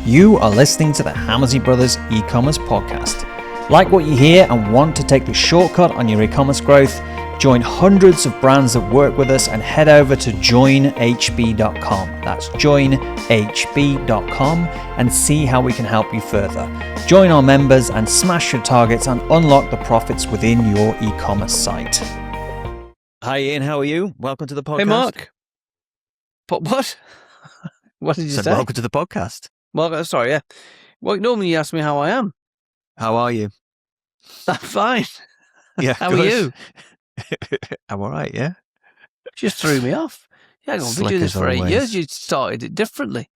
You are listening to the Hammersley Brothers e-commerce podcast. Like what you hear and want to take the shortcut on your e-commerce growth? Join hundreds of brands that work with us and head over to joinhb.com. That's joinhb.com and see how we can help you further. Join our members and smash your targets and unlock the profits within your e-commerce site. Hi Ian, how are you? Welcome to the podcast. Hey Mark. But what? What did you say? Welcome to the podcast. Well, sorry, yeah. Well, normally you ask me how I am. How are you? I'm fine. Yeah. How are you? I'm all right, yeah. Just threw me off. Yeah, I've been doing this for 8 years. You started it differently.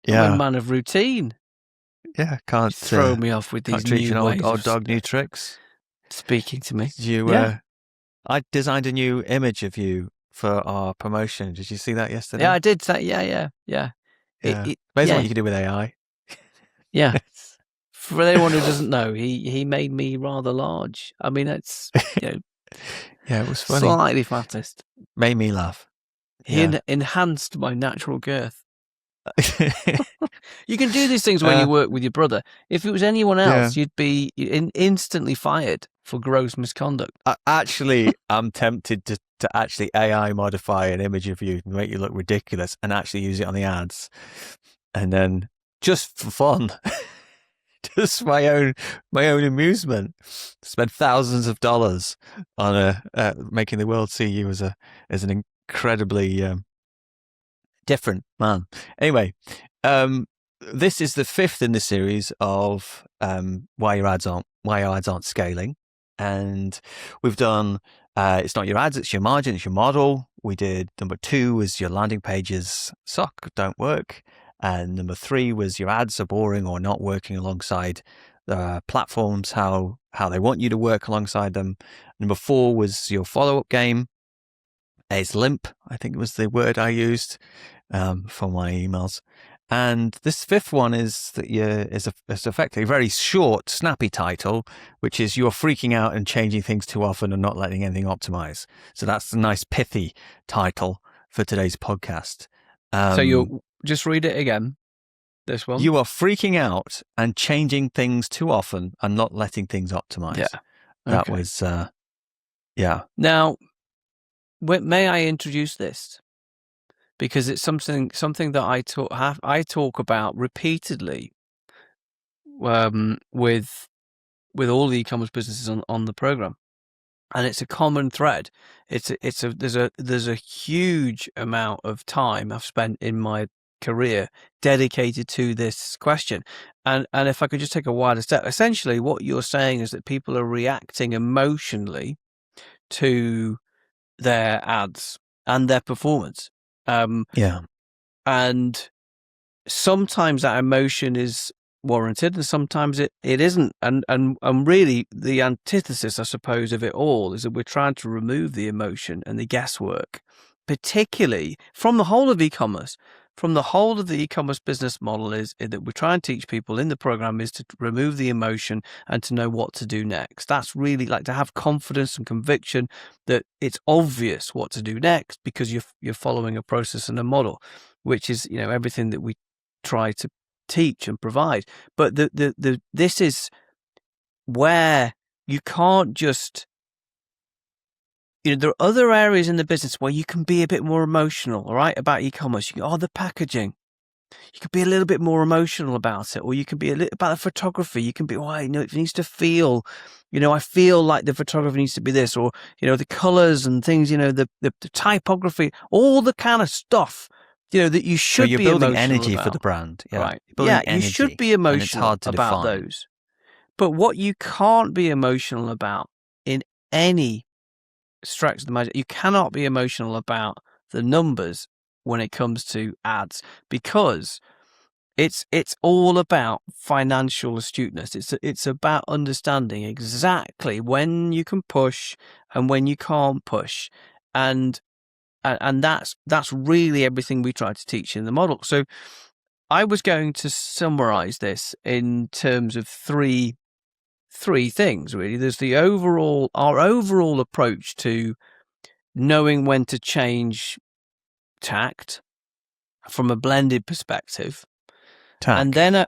Yeah. I'm a man of routine. Yeah, can't throw me off with these new ways old dog, new tricks. Speaking to me. I designed a new image of you for our promotion. Did you see that yesterday? Yeah, I did. Yeah. Amazing what you can do with AI. Yeah. For anyone who doesn't know, he made me rather large. I mean, it's yeah, it was funny. Slightly fattest. Made me laugh. He enhanced my natural girth. You can do these things when you work with your brother. If it was anyone else, you'd be instantly fired for gross misconduct. I'm tempted to actually AI modify an image of you and make you look ridiculous and actually use it on the ads. And then just for fun, just my own amusement, spend thousands of dollars on making the world see you as an incredibly different man. Anyway, this is the fifth in the series of why your ads aren't scaling, and we've done it's not your ads, it's your margin, it's your model. We did number 2 was your landing pages suck, don't work, and number 3 was your ads are boring or not working alongside the platforms how they want you to work alongside them. Number 4 was your follow-up game is limp, I think was the word I used for my emails. And this fifth one is effectively a very short, snappy title, which is you're freaking out and changing things too often and not letting anything optimize. So that's a nice pithy title for today's podcast. So you'll just read it again. This one. You are freaking out and changing things too often and not letting things optimize. Yeah. That was, Now, may I introduce this? Because it's something that I talk about repeatedly with all the e-commerce businesses on the program, and it's a common thread. There's a huge amount of time I've spent in my career dedicated to this question, and if I could just take a wider step, essentially what you're saying is that people are reacting emotionally to their ads and their performance. And sometimes that emotion is warranted and sometimes it isn't. And really the antithesis, I suppose, of it all is that we're trying to remove the emotion and the guesswork, particularly from the whole of e-commerce. From the whole of the e-commerce business model is that we're trying to teach people in the program is to remove the emotion and to know what to do next. That's really like to have confidence and conviction that it's obvious what to do next because you're following a process and a model, which is, everything that we try to teach and provide. But this is where you can't just, there are other areas in the business where you can be a bit more emotional, all right, about e-commerce. You can, the packaging. You could be a little bit more emotional about it, or you can be a little about the photography. You can be, it needs to feel, I feel like the photography needs to be this, or, the colors and things, the typography, all the kind of stuff, that you should be emotional about. You're building energy for the brand. Yeah. Right. Yeah, you should be emotional about define those. But what you can't be emotional about in any stretch of the magic, you cannot be emotional about the numbers when it comes to ads, because it's all about financial astuteness. It's about understanding exactly when you can push and when you can't push, and that's really everything we try to teach in the model. So I was going to summarize this in terms of three things, really. There's our overall approach to knowing when to change tact from a blended perspective. Tack. And then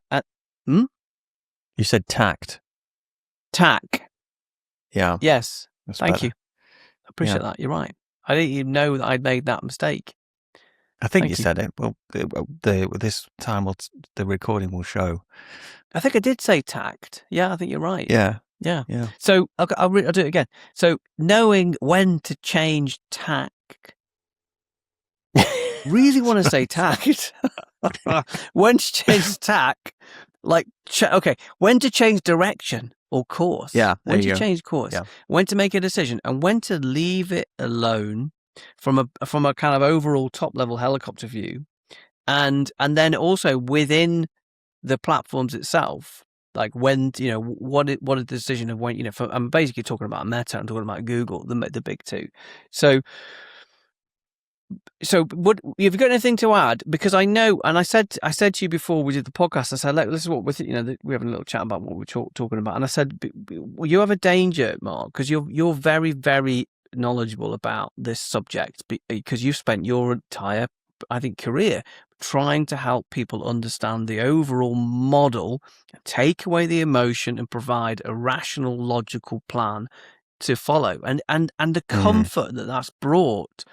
You said tact. tack. Yeah. Yes. That's Thank better. you. I appreciate that. You're right. I didn't even know that I'd made that mistake. I think Thank you you. said it. Well, this time the recording will show. I think I did say tact. Yeah, I think you're right. Yeah. Yeah. Yeah. So I'll do it again. So knowing when to change tack. Really want to say tact. When to change tack. Like, okay, when to change direction or course. Yeah. When to change course. Yeah. When to make a decision and when to leave it alone from a kind of overall top level helicopter view. And then also within the platforms itself, like when, what a decision of when, I'm basically talking about Meta, I'm talking about Google, the big two. So what have you got anything to add? Because I know, and I said to you before we did the podcast, I said, look, this is what we're having a little chat about what we're talking about. And I said, well, you have a danger, Mark, because you're very, very knowledgeable about this subject because you've spent your entire, I think, career trying to help people understand the overall model, take away the emotion and provide a rational, logical plan to follow. And the comfort that that's brought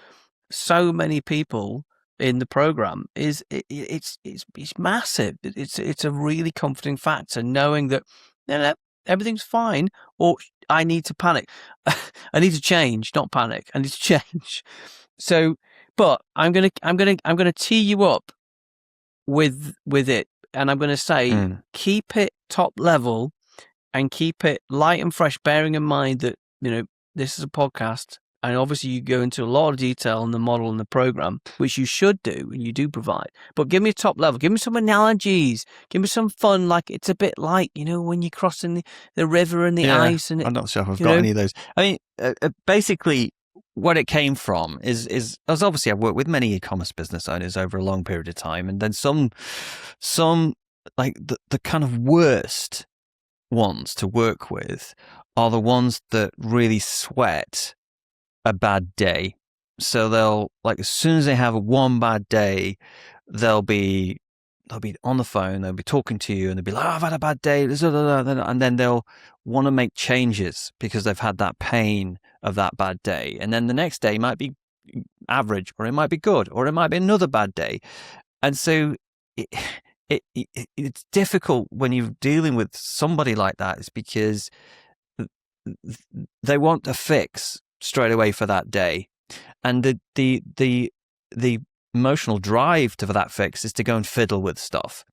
so many people in the program is it's massive. It's a really comforting factor knowing that everything's fine, or I need to panic. I need to change, not panic. I need to change. So, but I'm gonna tee you up with it, and I'm gonna say keep it top level and keep it light and fresh, bearing in mind that this is a podcast. And obviously you go into a lot of detail on the model and the program, which you should do and you do provide. But give me a top level. Give me some analogies. Give me some fun. Like it's a bit like, when you're crossing the river and the ice. And I'm not sure if I've got any of those. I mean, basically what it came from is as obviously I've worked with many e-commerce business owners over a long period of time. And then some like the kind of worst ones to work with are the ones that really sweat a bad day. So they'll, like, as soon as they have one bad day, they'll be on the phone, they'll be talking to you and they'll be like, I've had a bad day. And then they'll want to make changes because they've had that pain of that bad day. And then the next day might be average, or it might be good, or it might be another bad day. And so it's difficult when you're dealing with somebody like that, is because they want a fix straight away for that day, and the emotional drive to that fix is to go and fiddle with stuff,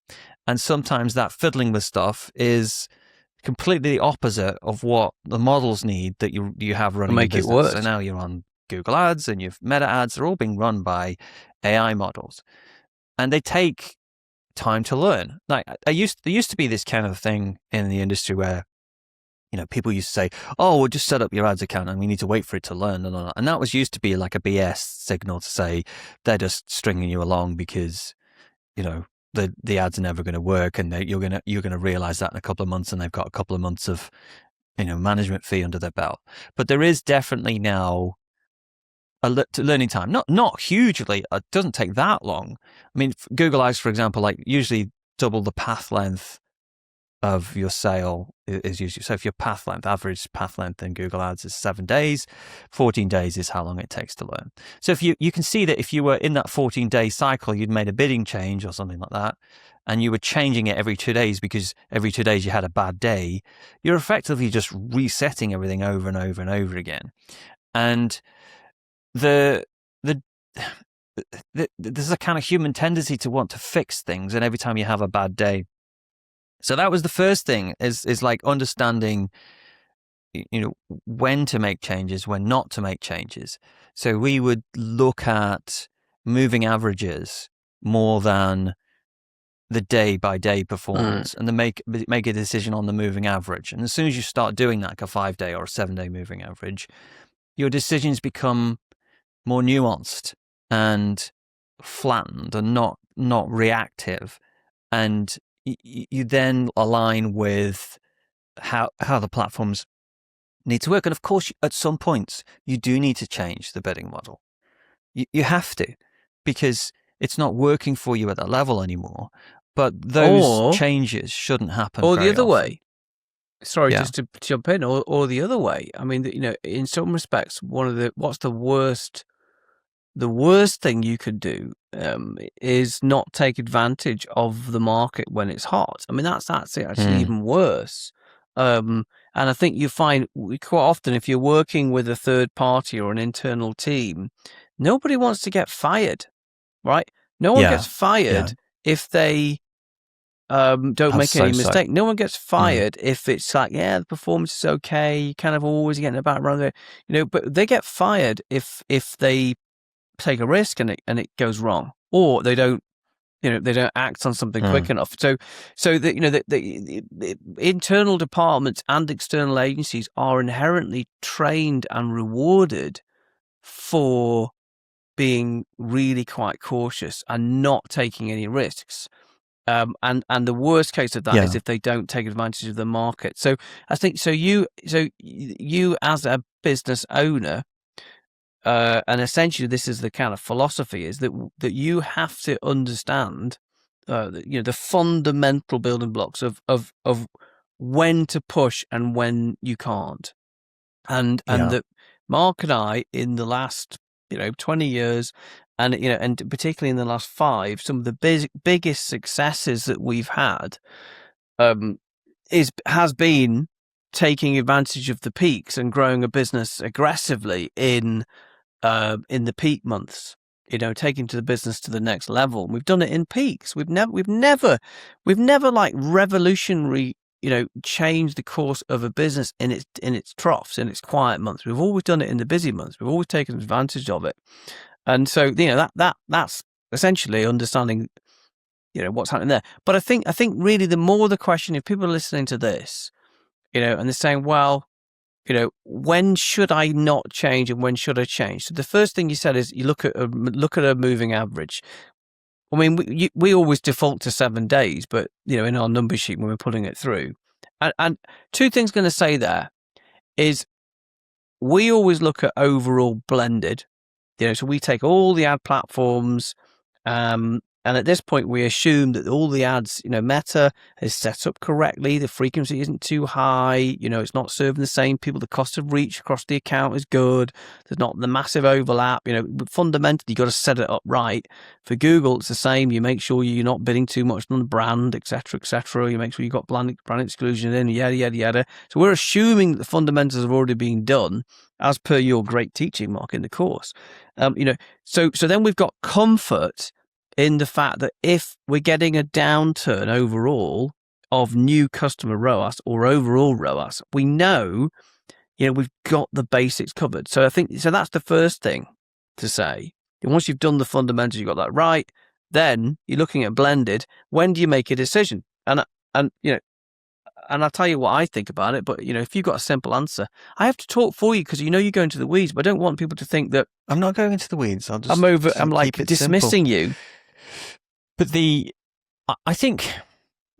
and sometimes that fiddling with stuff is completely the opposite of what the models need that you have running make your it business. work. So now you're on Google Ads and you've Meta Ads, they're all being run by AI models, and they take time to learn. Like there used to be this kind of thing in the industry where people used to say, oh, we'll just set up your ads account and we need to wait for it to learn. And that was used to be like a BS signal to say they're just stringing you along because, the ads are never going to work, and you're going to realize that in a couple of months, and they've got a couple of months of, management fee under their belt. But there is definitely now a learning time. Not hugely. It doesn't take that long. I mean, Google Ads, for example, like usually double the path length of your sale is usually, so if your average path length in Google Ads is 7 days, 14 days is how long it takes to learn. So if you can see that if you were in that 14-day cycle, you'd made a bidding change or something like that, and you were changing it every 2 days because every 2 days you had a bad day, you're effectively just resetting everything over and over and over again. And there's a kind of human tendency to want to fix things, and every time you have a bad day. So that was the first thing, is like understanding, when to make changes, when not to make changes. So we would look at moving averages more than the day by day performance, and then make a decision on the moving average. And as soon as you start doing that, like a 5-day or a 7-day moving average, your decisions become more nuanced and flattened and not reactive, and you then align with how the platforms need to work. And of course, at some points, you do need to change the bidding model. You have to, because it's not working for you at that level anymore. but those changes shouldn't happen or very the other often. way. Sorry, just to jump in, or the other way. I mean, in some respects, what's the worst thing you could do is not take advantage of the market when it's hot. I mean, that's actually even worse. And I think you find quite often, if you're working with a third party or an internal team, nobody wants to get fired, right? No one gets fired if they don't make any mistake. No one gets fired if it's like, the performance is okay, you kind of always getting about around there, but they get fired if they take a risk and it goes wrong, or they don't act on something quick enough. So the internal departments and external agencies are inherently trained and rewarded for being really quite cautious and not taking any risks. And the worst case of that is if they don't take advantage of the market. So I think you as a business owner, and essentially this is the kind of philosophy, is that you have to understand the fundamental building blocks of when to push and when you can't. And that Mark and I, in the last 20 years, and particularly in the last 5, some of the biggest successes that we've had has been taking advantage of the peaks and growing a business aggressively in the peak months. Taking the business to the next level. We've done it in peaks. We've never like revolutionary changed the course of a business in its troughs, in its quiet months. We've always done it in the busy months. We've always taken advantage of it. And so, that's essentially understanding, what's happening there. But I think really the more the question, if people are listening to this, and they're saying, well, when should I not change and when should I change? So the first thing you said is you look at a moving average. I mean, we always default to 7 days, but in our number sheet when we're putting it through, and two things going to say there is we always look at overall blended. So we take all the ad platforms, and at this point we assume that all the ads, Meta is set up correctly. The frequency isn't too high. It's not serving the same people. The cost of reach across the account is good. There's not the massive overlap. But fundamentally, you got to set it up right. For Google, it's the same. You make sure you're not bidding too much on the brand, etc., etc. You make sure you've got brand exclusion in, yada yada yada. So we're assuming that the fundamentals have already been done, as per your great teaching, Mark, in the course. So then we've got comfort in the fact that if we're getting a downturn overall of new customer ROAS or overall ROAS, we know, we've got the basics covered. So I think, that's the first thing to say. And once you've done the fundamentals, you've got that right, then you're looking at blended. When do you make a decision? And I'll tell you what I think about it, but if you've got a simple answer, I have to talk for you because you go into the weeds, but I don't want people to think that I'm not going into the weeds. I'm like dismissing you. But I think,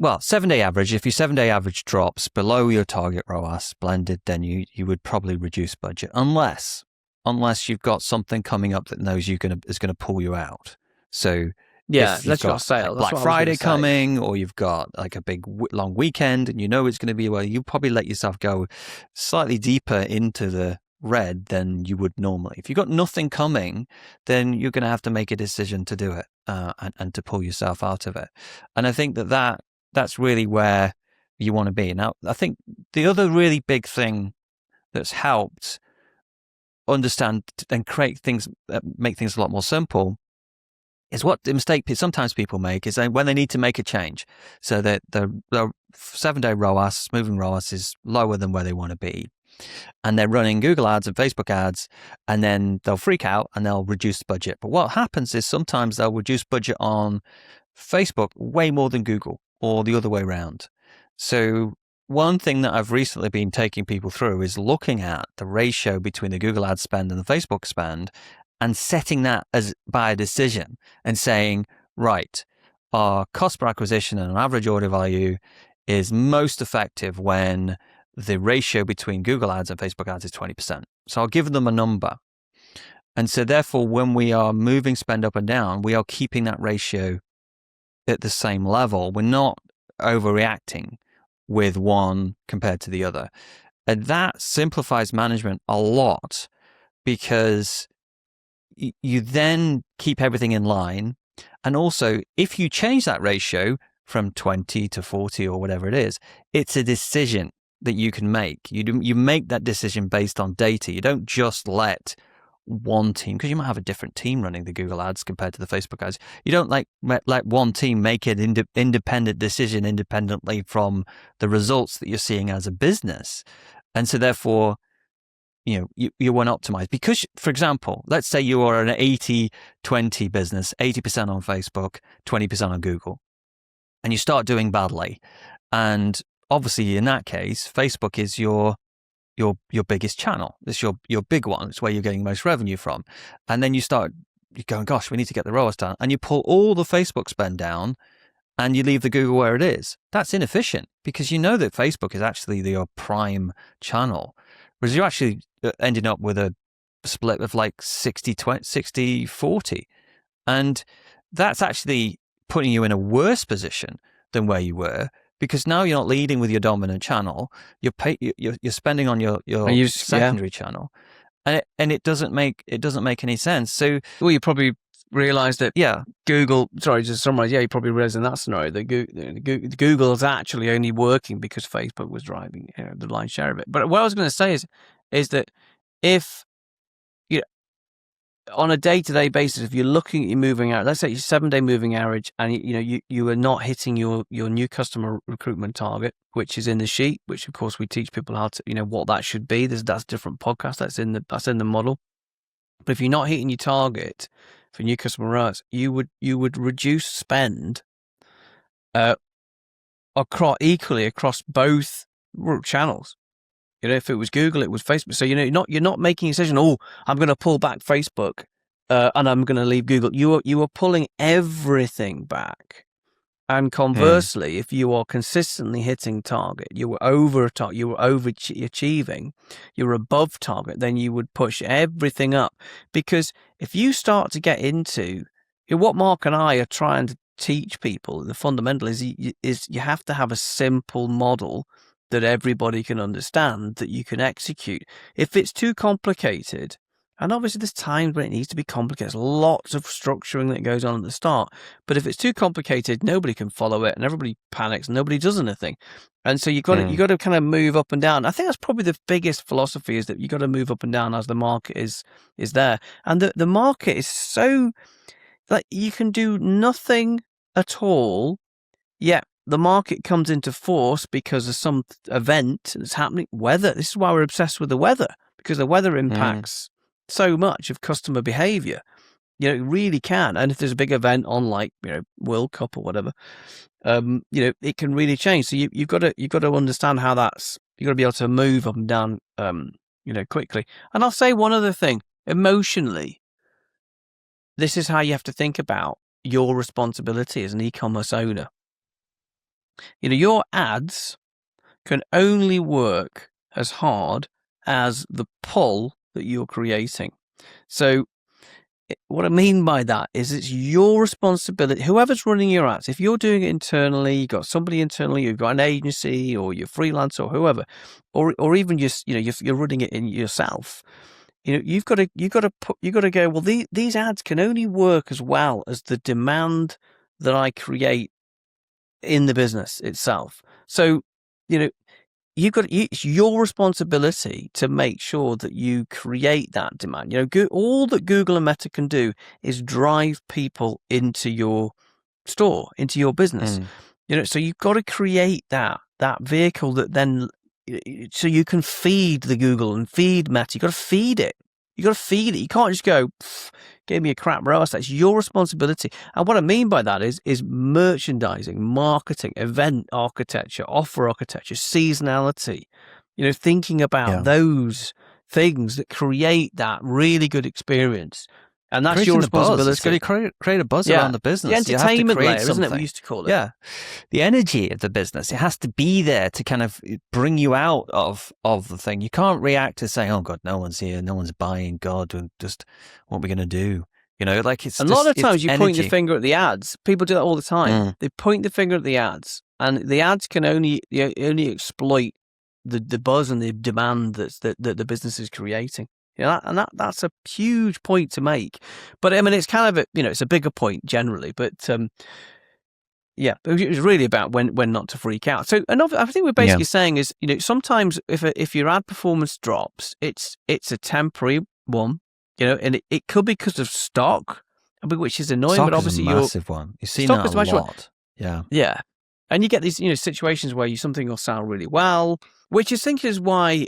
7-day average, if your 7-day average drops below your target ROAS blended, then you would probably reduce budget unless you've got something coming up that knows is going to pull you out. So let's got a sale. Black Friday coming, or you've got like a big long weekend and it's going to be, you probably let yourself go slightly deeper into the red than you would normally. If you've got nothing coming, then you're going to have to make a decision to do it and to pull yourself out of it. And I think that's really where you want to be. Now, I think the other really big thing that's helped understand and create things, make things a lot more simple, is what the mistake sometimes people make is when they need to make a change. So that the 7-day ROAS, moving ROAS, is lower than where they want to be. And they're running Google ads and Facebook ads, and then they'll freak out and they'll reduce the budget. But what happens is sometimes they'll reduce budget on Facebook way more than Google, or the other way around. So one thing that I've recently been taking people through is looking at the ratio between the Google ad spend and the Facebook spend and setting that as by a decision and saying, right, our cost per acquisition and our average order value is most effective when the ratio between Google ads and Facebook ads is 20%. So I'll give them a number. And so therefore, when we are moving spend up and down, we are keeping that ratio at the same level. We're not overreacting with one compared to the other. And that simplifies management a lot, because you then keep everything in line. And also, if you change that ratio from 20 to 40 or whatever it is, it's a decision that you can make. You make that decision based on data. You don't just let one team, because you might have a different team running the Google ads compared to the Facebook ads. You don't let one team make an independent decision independently from the results that you're seeing as a business. And so therefore, you won't optimize. Because, for example, let's say you are an 80-20 business, 80% on Facebook, 20% on Google, and you start doing badly. And obviously in that case, Facebook is your biggest channel. It's your big one. It's where you're getting most revenue from. And then you're going, gosh, we need to get the ROAS down. And you pull all the Facebook spend down and you leave the Google where it is. That's inefficient, because you know that Facebook is actually your prime channel. Whereas you're actually ending up with a split of like 60-40. And that's actually putting you in a worse position than where you were, because now you're not leading with your dominant channel. You're spending on your secondary channel, and it doesn't make any sense. So, well, you probably realize that Google. Sorry, just to summarize. Yeah, you probably realize in that scenario that Google is actually only working because Facebook was driving the lion's share of it. But what I was going to say is that if on a day-to-day basis, if you're looking at your moving average, let's say your 7-day moving average, and you are not hitting your new customer recruitment target, which is in the sheet, which of course we teach people how to what that should be. That's a different podcast. That's in the model. But if you're not hitting your target for new customer ROAS, you would reduce spend equally across both channels. If it was Google, it was Facebook. So you're not making a decision. Oh, I'm going to pull back Facebook, and I'm going to leave Google. You are pulling everything back. And conversely, if you are consistently hitting target, you were overachieving, you're above target, then you would push everything up. Because if you start to get into what Mark and I are trying to teach people, the fundamental is you have to have a simple model that everybody can understand, that you can execute. If it's too complicated, and obviously there's times when it needs to be complicated, there's lots of structuring that goes on at the start, but if it's too complicated, nobody can follow it, and everybody panics, and nobody does anything. And so you've got to kind of move up and down. I think that's probably the biggest philosophy, is that you've got to move up and down as the market is there. And the market is so, like, you can do nothing at all, yet the market comes into force because of some event that's happening. Weather. This is why we're obsessed with the weather, because the weather impacts so much of customer behavior. It really can. And if there's a big event on, like, World Cup or whatever, it can really change. So you've got to understand how you've got to be able to move up and down, quickly. And I'll say one other thing. Emotionally, this is how you have to think about your responsibility as an e-commerce owner. Your ads can only work as hard as the pull that you're creating. So what I mean by that is it's your responsibility. Whoever's running your ads, if you're doing it internally, you've got somebody internally, you've got an agency, or you're freelance, or whoever, or even just you're running it in yourself. You've got to go, well, these ads can only work as well as the demand that I create in the business itself. So, it's your responsibility to make sure that you create that demand. All that Google and Meta can do is drive people into your store, into your business. So you've got to create that vehicle that then, so you can feed the Google and feed Meta. You've got to feed it. You can't just go, give me a crap ROAS. That's your responsibility. And what I mean by that is merchandising, marketing, event architecture, offer architecture, seasonality. Thinking about those things that create that really good experience. And that's your responsibility. It's got to create a buzz around the business. The entertainment layer, isn't it? We used to call it. Yeah. The energy of the business. It has to be there to kind of bring you out of the thing. You can't react to saying, oh God, no one's here, no one's buying, God, just what are we going to do? Like it's a lot of times it's you energy. point the finger at the ads. People do that all the time. They point the finger at the ads, and the ads can only exploit the buzz and the demand that the business is creating. That's a huge point to make. But I mean, it's kind of it's a bigger point generally. But yeah, it was really about when not to freak out. So I think we're basically saying is sometimes if your ad performance drops, it's a temporary one. And it could be because of stock, which is annoying. Stock but obviously, is a massive one. You've seen stock that is a massive one. lot. Yeah. Yeah. And you get these, situations where something will sell really well, which I think is why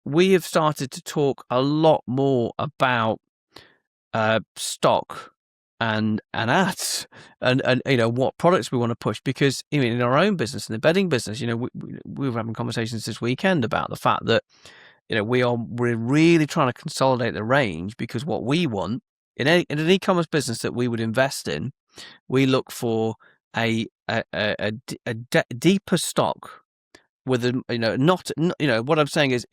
we have started to talk a lot more about stock and ads and what products we want to push, because in our own business, in the bedding business, we were having conversations this weekend about the fact that we're really trying to consolidate the range, because what we want in an e-commerce business that we would invest in, we look for a deeper stock with what I'm saying is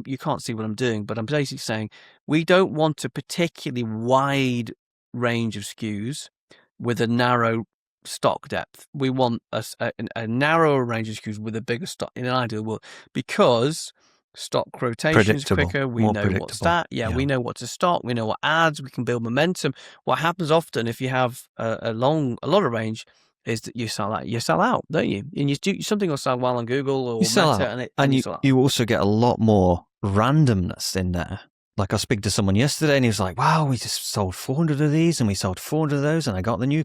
you can't see what I'm doing, but I'm basically saying we don't want a particularly wide range of SKUs with a narrow stock depth. We want a narrower range of SKUs with a bigger stock in an ideal world, because stock rotation is quicker. We know what's that. Yeah, we know what to stock. We know what ads. We can build momentum. What happens often if you have a lot of range is that you sell out, don't you? And something will sell well on Google or Meta, and you also get a lot more randomness in there. Like I was speaking to someone yesterday, and he was like, "Wow, we just sold 400 of these, and we sold 400 of those, and I got the new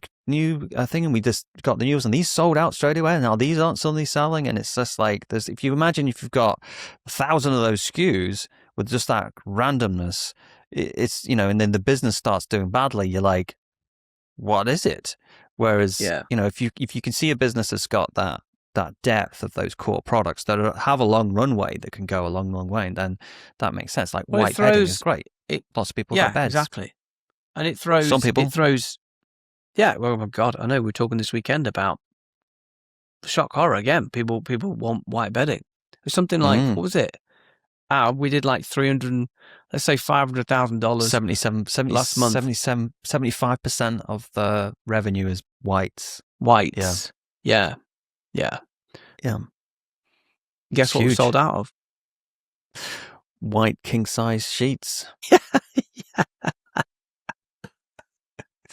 thing, and we just got the news, and these sold out straight away. And now these aren't suddenly selling." And it's just like if you imagine if you've got 1,000 of those SKUs with just that randomness, it's and then the business starts doing badly. You're like, what is it? Whereas if you can see a business that's got that depth of those core products that have a long runway that can go a long way, and then that makes sense. Like white bedding is great. Lots of people got beds. Exactly. And it throws some people. Oh my God, I know. We're talking this weekend about shock horror again. People want white bedding. It's something like what was it? We did like $300, let's say $500,000 last month. 75% of the revenue is whites. Whites. Yeah. Guess what we sold out of? White king size sheets.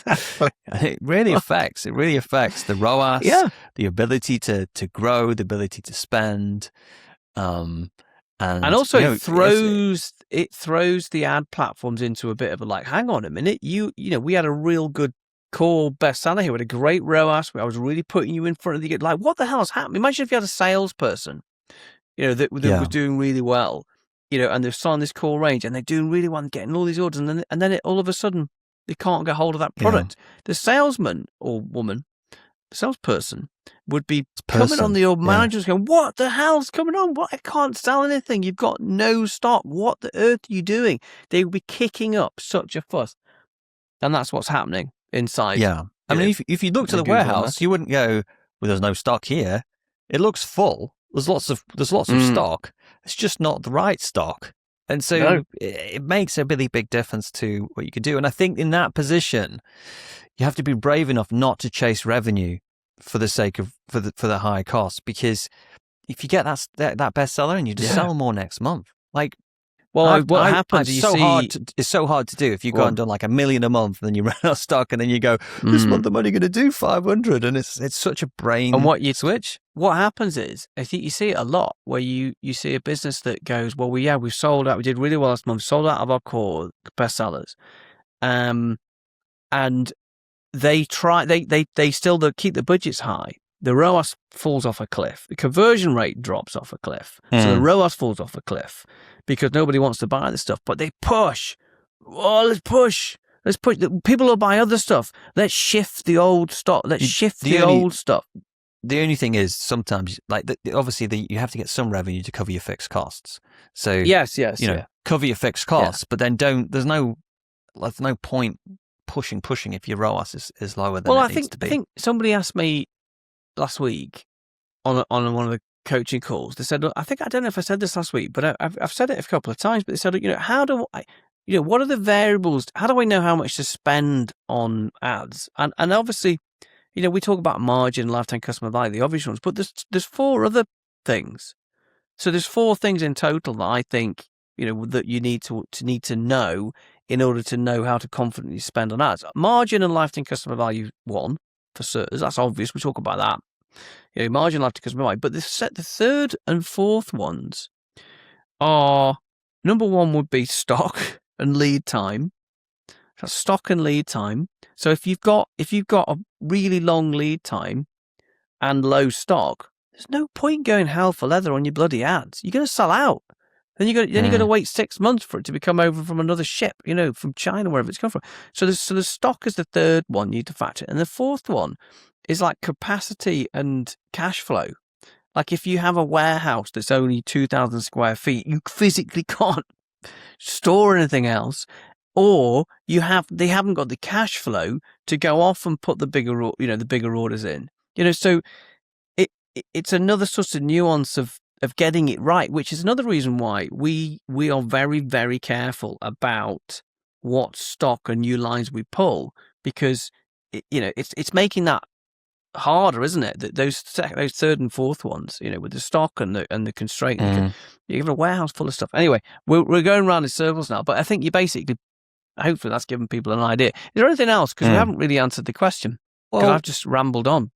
Exactly. It really affects the ROAS, the ability to grow, the ability to spend, and also it throws the ad platforms into a bit of a like, hang on a minute, we had a real good core bestseller here with a great ROAS. I was really putting you in front of the, like, what the hell is happening? Imagine if you had a salesperson, that was doing really well, and they've signed this core range and they're doing really well and getting all these orders, and then all of a sudden they can't get hold of that product. The salesman or woman, salesperson, would be coming on the old managers going, what the hell's coming on? What? I can't sell anything. You've got no stock. What the earth are you doing? They would be kicking up such a fuss. And that's what's happening inside. Yeah. I mean, if you look to the warehouse, you wouldn't go, well, there's no stock here. It looks full. There's lots of stock. It's just not the right stock. And so it makes a really big difference to what you can do. And I think in that position, you have to be brave enough not to chase revenue for the sake of for the high cost, because if you get that bestseller and you just sell more next month, like, well, what happens? It's so hard to do if you go and done like 1 million a month, and then you run out of stock, and then you go, this month I'm only going to do 500, and it's such a brain switch. What happens is, I think you see it a lot, where you see a business that goes, well, we've sold out, we did really well last month, sold out of our core bestsellers, and they still keep the budgets high. The ROAS falls off a cliff. The conversion rate drops off a cliff. So the ROAS falls off a cliff because nobody wants to buy the stuff. But they push. Oh, let's push. People will buy other stuff. Let's shift the old stock. Let's shift the old stuff. The only thing is sometimes, like, obviously, you have to get some revenue to cover your fixed costs. So yes, cover your fixed costs, but then there's no point pushing if your ROAS is lower than it needs to be. I think somebody asked me last week on one of the coaching calls. They said, I don't know if I said this last week, but I've said it a couple of times. But they said, how do what are the variables? How do I know how much to spend on ads? And obviously, we talk about margin, lifetime customer value, the obvious ones, but there's 4 other things. So there's 4 things in total that I think, that you need to know in order to know how to confidently spend on ads. Margin and lifetime customer value, 1 for certain. That's obvious. We talk about that. Margin, lifetime customer value. But the 3rd and 4th ones are, number 1 would be stock and lead time. That's stock and lead time. So if you've got a really long lead time and low stock, there's no point going hell for leather on your bloody ads. You're going to sell out. Then you're going to wait 6 months for it to come over from another ship, from China, wherever it's come from. So the stock is the 3rd one you need to factor. And the 4th one is like capacity and cash flow. Like if you have a warehouse that's only 2,000 square feet, you physically can't store anything else, or they haven't got the cash flow to go off and put the bigger orders in. So it's another sort of nuance of getting it right, which is another reason why we are very, very careful about what stock and new lines we pull, because it's making that harder, isn't it? Those 3rd and 4th ones, with the stock and the constraint. You have a warehouse full of stuff. Anyway, we're going around in circles now, but I think you basically, hopefully that's given people an idea. Is there anything else? Because we haven't really answered the question. Because I've just rambled on.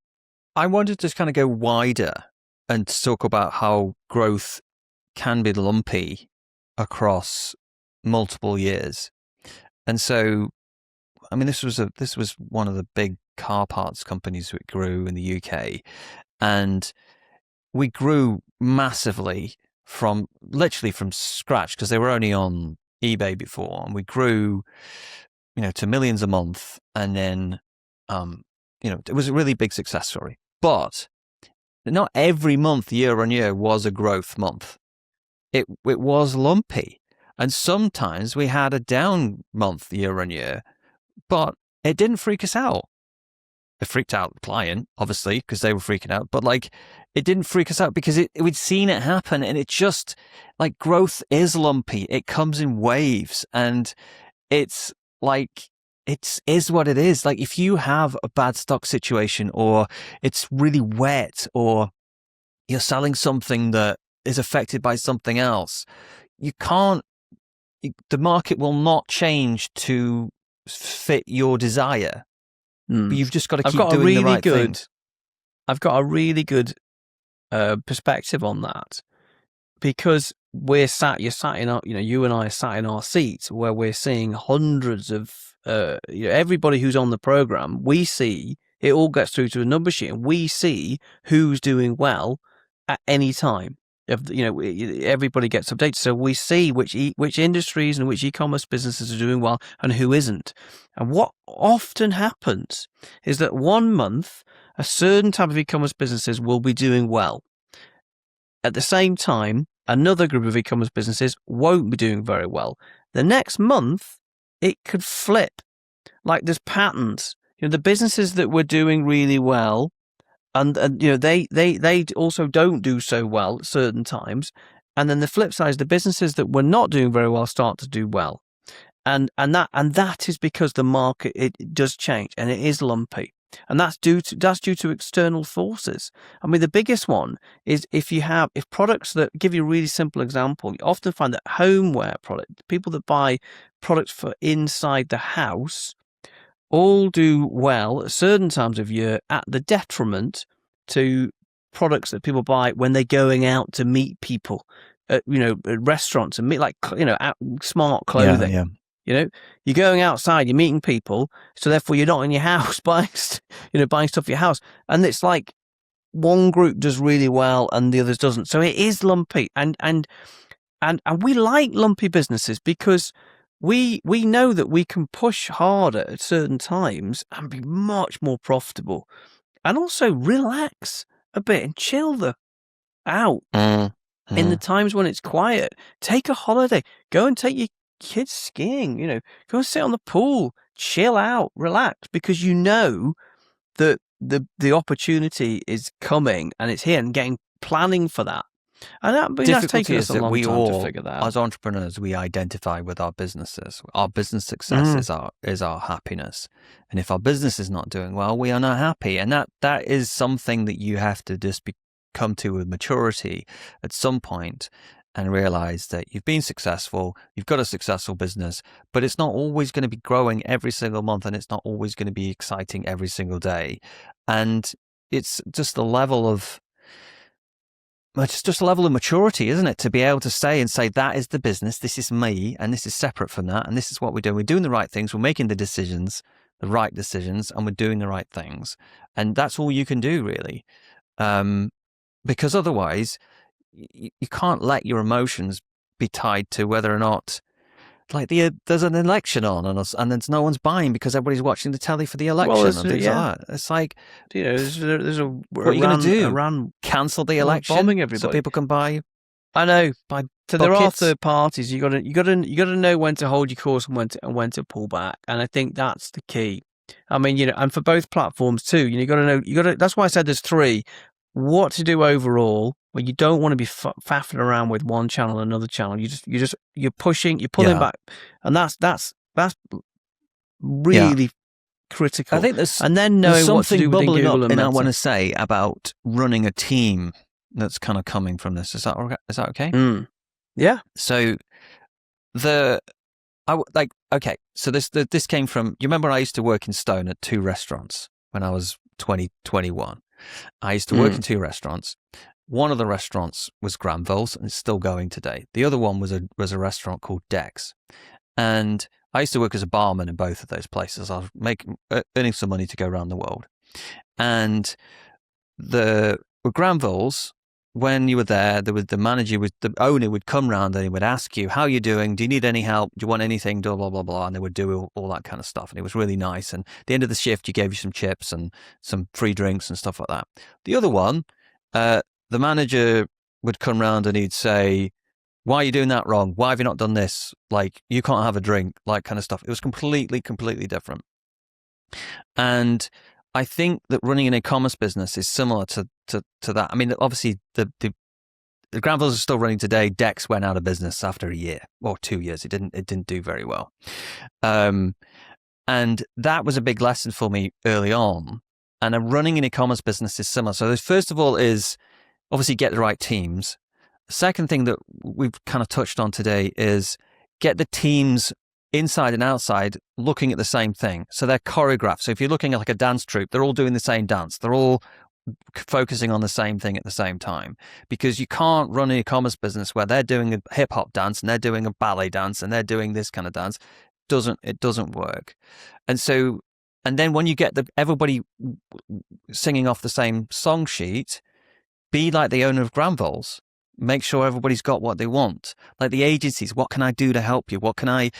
I wanted to just kind of go wider and talk about how growth can be lumpy across multiple years. And so, I mean, this was one of the big car parts companies that grew in the UK, and we grew massively literally from scratch, because they were only on eBay before, and we grew, to millions a month, and then, it was a really big success story. But not every month, year on year, was a growth month. It was lumpy, and sometimes we had a down month year on year, but it didn't freak us out. It freaked out the client, obviously, because they were freaking out. But it didn't freak us out because we'd seen it happen, and it just growth is lumpy. It comes in waves, and it's it is what it is. If you have a bad stock situation, or it's really wet, or you're selling something that is affected by something else, the market will not change to fit your desire. But you've just got to keep doing the right thing. I've got a really good perspective on that, because you and I are sat in our seats where we're seeing hundreds of, everybody who's on the program. We see it all gets through to a number sheet, and we see who's doing well at any time. Everybody gets updated, so we see which industries and which e-commerce businesses are doing well and who isn't. And what often happens is that one month a certain type of e-commerce businesses will be doing well. At the same time, another group of e-commerce businesses won't be doing very well. The next month it could flip. There's patterns. The businesses that were doing really well, and they also don't do so well at certain times, and then the flip side is the businesses that were not doing very well start to do well, and that is because the market, it does change, and it is lumpy, and that's due to external forces. I mean, the biggest one is if products that, give you a really simple example, you often find that homeware product, people that buy products for inside the house, all do well at certain times of year, at the detriment to products that people buy when they're going out to meet people at restaurants and meet, smart clothing. Yeah. You're going outside, you're meeting people, so therefore you're not in your house buying stuff for your house. And it's one group does really well and the others doesn't. So it is lumpy, and we like lumpy businesses because we know that we can push harder at certain times and be much more profitable, and also relax a bit and chill out in the times when it's quiet. Take a holiday, go and take your kids skiing, go and sit on the pool, chill out, relax, because you know that the opportunity is coming and it's here, and planning for that. And that's Difficulty taken us is a that long we time to all, figure that out. as entrepreneurs, we identify with our businesses. Our business success is our happiness. And if our business is not doing well, we are not happy. And that is something that you have to just come to with maturity at some point and realize that you've been successful, you've got a successful business, but it's not always going to be growing every single month, and it's not always going to be exciting every single day. And it's just a level of maturity, isn't it? To be able to say that is the business, this is me, and this is separate from that, and this is what we're doing. We're doing the right things, we're making the right decisions, and we're doing the right things. And that's all you can do, really. Because otherwise, you can't let your emotions be tied to whether or not, like, there's an election on and there's no one's buying because everybody's watching the telly for the election and things like that. It's like, there's a what are you going to do? Iran Cancel the election, bombing everybody, so people can buy. I know. Buy so buckets. There are third parties. You got to know when to hold your course and when to pull back. And I think that's the key. I mean, and for both platforms too. You got to know. That's why I said there's three. What to do overall, where you don't want to be faffing around with one channel and another channel. You're pulling back, and that's really critical. I think there's knowing something what to do bubbling Google up, and I Meta. want to say about running a team that's kind of coming from this. Is that okay? Yeah. So so this came from, you remember I used to work in Stone at 2 restaurants when I was 21. I used to work in 2 restaurants. One of the restaurants was Granville's, and it's still going today. The other one was a restaurant called Dex. And I used to work as a barman in both of those places. I was earning some money to go around the world. And with Granville's, when you were there, the owner would come round and he would ask you, how are you doing? Do you need any help? Do you want anything? Blah, blah, blah, blah. And they would do all that kind of stuff. And it was really nice. And at the end of the shift, you gave you some chips and some free drinks and stuff like that. The other one, the manager would come round and he'd say, why are you doing that wrong? Why have you not done this? Like, you can't have a drink, like, kind of stuff. It was completely, completely different. And I think that running an e-commerce business is similar to that. I mean, obviously, the Granville's are still running today. Dex went out of business after a year or 2 years. It didn't do very well, and that was a big lesson for me early on. And running an e-commerce business is similar. So, first of all, is obviously get the right teams. The second thing that we've kind of touched on today is get the teams inside and outside looking at the same thing. So they're choreographed. So if you're looking at like a dance troupe, they're all doing the same dance. They're all focusing on the same thing at the same time, because you can't run an e-commerce business where they're doing a hip hop dance and they're doing a ballet dance and they're doing this kind of dance. It doesn't work. And then when you get everybody singing off the same song sheet, be like the owner of Granville's. Make sure everybody's got what they want. Like the agencies, what can I do to help you? What can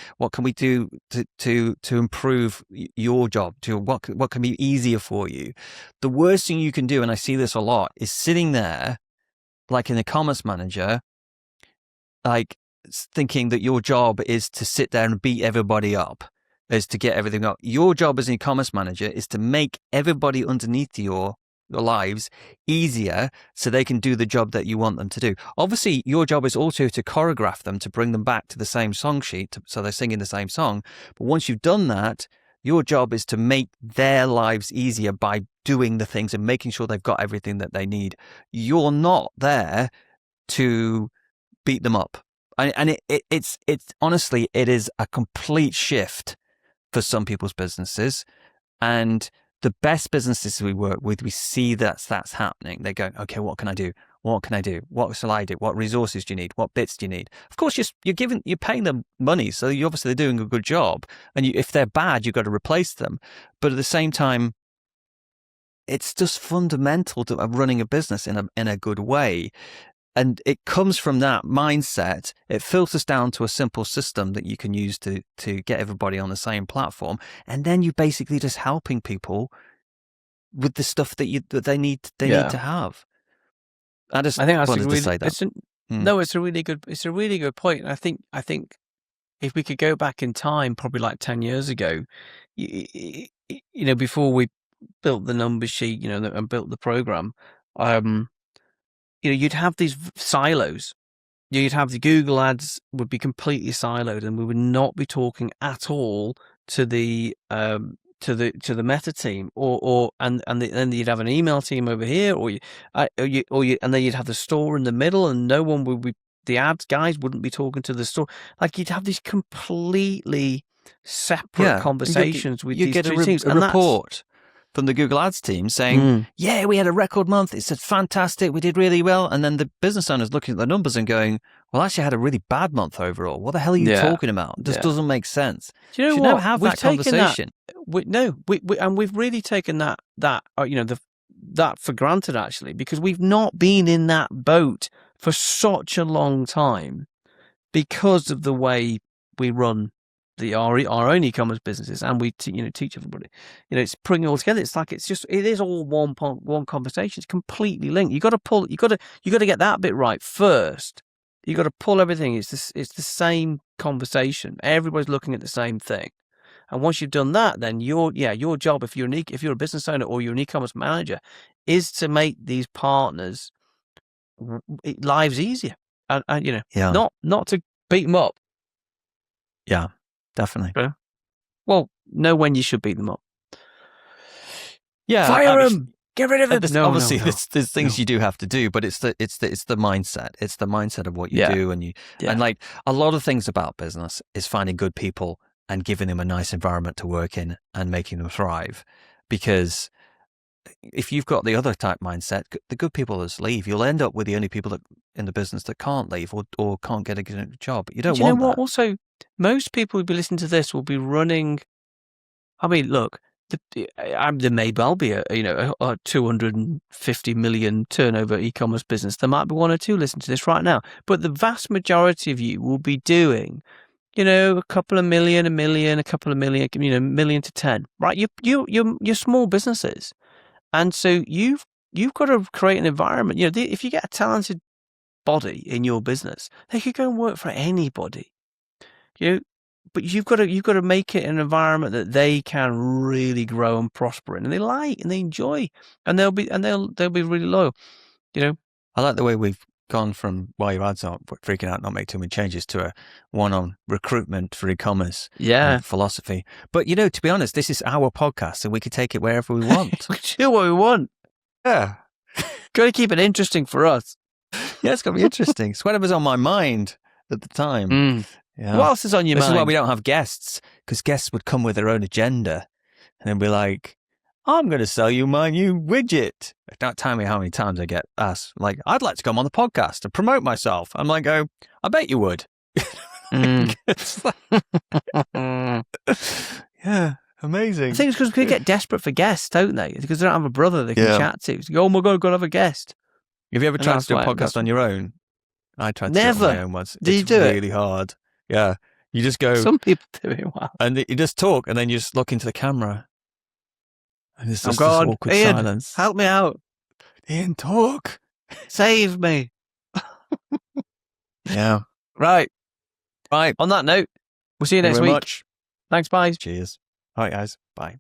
we do to improve your job? What can be easier for you? The worst thing you can do, and I see this a lot, is sitting there like an e-commerce manager, like thinking that your job is to sit there and beat everybody up, is to get everything up. Your job as an e-commerce manager is to make everybody underneath your lives easier so they can do the job that you want them to do. Obviously, your job is also to choreograph them, to bring them back to the same song sheet, so they're singing the same song. But once you've done that, your job is to make their lives easier by doing the things and making sure they've got everything that they need. You're not there to beat them up. And it's honestly, it is a complete shift for some people's businesses. And the best businesses we work with, we see that's happening. They're going, okay, what can I do? What can I do? What shall I do? What resources do you need? What bits do you need? Of course, you're paying them money, so you obviously they're doing a good job. And if they're bad, you've got to replace them. But at the same time, it's just fundamental to running a business in a good way. And it comes from that mindset. It filters down to a simple system that you can use to get everybody on the same platform. And then you're basically just helping people with the stuff that they need to have. I think that's wanted to say that. No, it's a really good point. And I think if we could go back in time, probably like 10 years ago, before we built the number sheet, and built the program, you'd have these silos. You'd have the Google ads would be completely siloed, and we would not be talking at all to the Meta team, and then you'd have an email team over here, and then you'd have the store in the middle, and no one would be. The ads guys wouldn't be talking to the store. Like, you'd have these completely separate conversations with these two teams. A report from the Google Ads team saying, yeah, we had a record month. It's fantastic. We did really well. And then the business owner's looking at the numbers and going, well, actually, I had a really bad month overall. What the hell are you talking about? This doesn't make sense. Do you know what? Never have that conversation. And we've really taken that for granted, actually, because we've not been in that boat for such a long time because of the way we run our own e-commerce businesses, and we teach everybody. It's bringing it all together. It's like it is all one conversation. It's completely linked. You got to get that bit right first. You got to pull everything. It's the same conversation. Everybody's looking at the same thing. And once you've done that, then your job, if you're a business owner or you're an e-commerce manager, is to make these partners lives easier, and not to beat them up. Yeah. Definitely. Well, know when you should beat them up. Yeah, fire them. Get rid of them. Obviously, there's things you do have to do, but it's the mindset. It's the mindset of what you do, and like a lot of things about business is finding good people and giving them a nice environment to work in and making them thrive. Because if you've got the other type mindset, the good people just leave. You'll end up with the only people in the business that can't leave or can't get a good job. You don't want that. Also, most people who'll be listening to this will be running. I mean, look, there may well be a 250 million turnover e-commerce business. There might be one or two listening to this right now, but the vast majority of you will be doing, a couple of million, a million, a couple of million, million to 10, right? You're small businesses, and so you've got to create an environment. If you get a talented body in your business, they could go and work for anybody. But you've got to make it an environment that they can really grow and prosper in, and they like and they enjoy, and they'll be really loyal. I like the way we've gone from why your ads aren't freaking out, not make too many changes, to a one on recruitment for e-commerce philosophy. But to be honest, this is our podcast, and we can take it wherever we want. We can do what we want. Yeah, got to keep it interesting for us. Yeah, it's got to be interesting. It's whatever's on my mind at the time. Yeah. What else is on your mind? This is why we don't have guests, because guests would come with their own agenda and then be like, I'm going to sell you my new widget. Don't tell me how many times I get asked, like, I'd like to come on the podcast and promote myself. I'm like, I bet you would. Yeah, amazing. I think it's because people get desperate for guests, don't they? Because they don't have a brother they can chat to. So, oh my God, I've got to have a guest. Have you ever tried to do a podcast on your own? I tried to do it on my own once. Did you do it? It's really hard. Yeah. You just go. Some people do it well. And you just talk, and then you just look into the camera. And it's just this awkward Ian, silence. Help me out. Ian, talk. Save me. Yeah. Right. On that note, we'll see you next week. Much. Thanks, bye. Cheers. All right, guys. Bye.